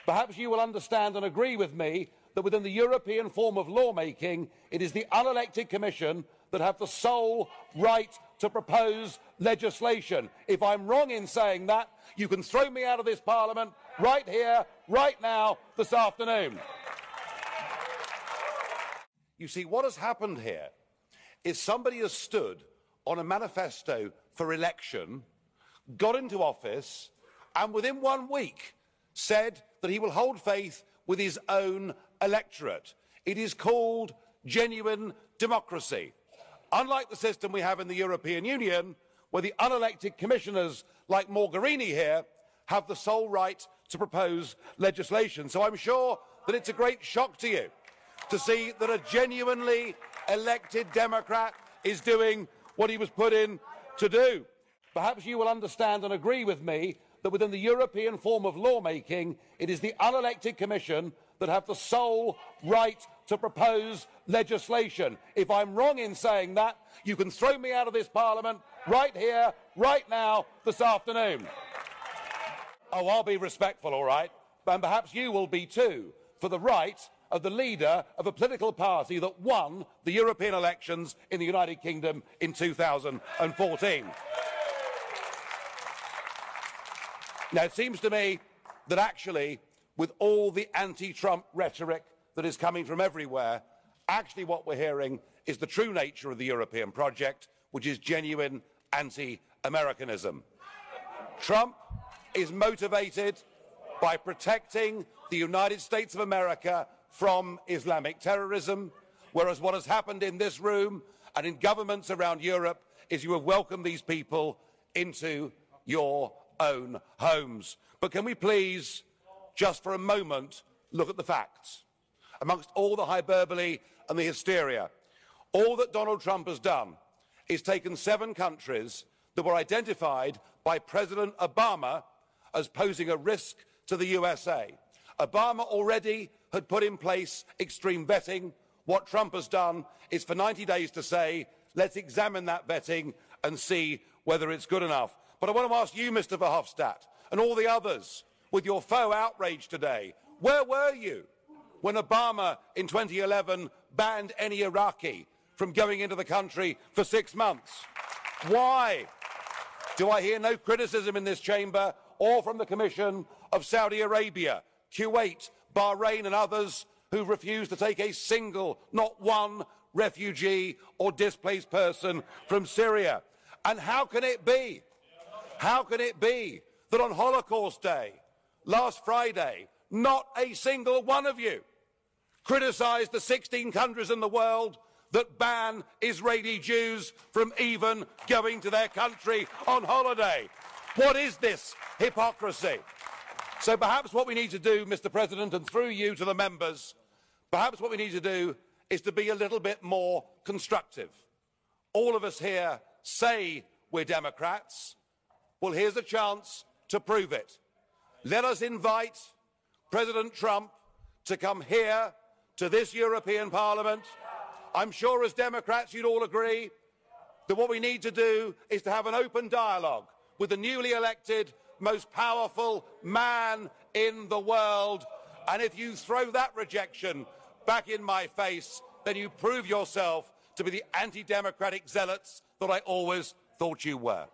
Perhaps you will understand and agree with me that within the European form of lawmaking, it is the unelected Commission that have the sole right to propose legislation. If I'm wrong in saying that, you can throw me out of this Parliament right here, right now, this afternoon. You see, what has happened here is somebody has stood on a manifesto for election, got into office, and within 1 week said that he will hold faith with his own electorate. It is called genuine democracy. Unlike the system we have in the European Union, where the unelected commissioners like Mogherini here have the sole right to propose legislation. So I'm sure that it's a great shock to you to see that a genuinely elected Democrat is doing what he was put in to do. Perhaps you will understand and agree with me that within the European form of lawmaking, it is the unelected Commission that have the sole right to propose legislation. If I'm wrong in saying that, you can throw me out of this Parliament right here, right now, this afternoon. Oh, I'll be respectful, all right, and perhaps you will be too, for the right of the leader of a political party that won the European elections in the United Kingdom in 2014. Now, it seems to me that actually, with all the anti-Trump rhetoric that is coming from everywhere, actually what we're hearing is the true nature of the European project, which is genuine anti-Americanism. Trump is motivated by protecting the United States of America from Islamic terrorism, whereas what has happened in this room and in governments around Europe is you have welcomed these people into your own homes. But can we please, just for a moment, look at the facts? Amongst all the hyperbole and the hysteria, all that Donald Trump has done is taken 7 countries that were identified by President Obama as posing a risk to the USA. Obama already had put in place extreme vetting. What Trump has done is for 90 days to say, let's examine that vetting and see whether it's good enough. But I want to ask you, Mr. Verhofstadt, and all the others, with your faux outrage today, where were you when Obama in 2011 banned any Iraqi from going into the country for 6 months? Why do I hear no criticism in this chamber or from the Commission of Saudi Arabia, Kuwait, Bahrain and others who refuse to take a single, not one, refugee or displaced person from Syria? And how can it be that on Holocaust Day, last Friday, not a single one of you criticised the 16 countries in the world that ban Israeli Jews from even going to their country on holiday? What is this hypocrisy? So perhaps what we need to do, Mr. President, and through you to the members, perhaps what we need to do is to be a little bit more constructive. All of us here say we're Democrats. Well, here's a chance to prove it. Let us invite President Trump to come here to this European Parliament. I'm sure as Democrats you'd all agree that what we need to do is to have an open dialogue with the newly elected, most powerful man in the world. And if you throw that rejection back in my face, then you prove yourself to be the anti-democratic zealots that I always thought you were.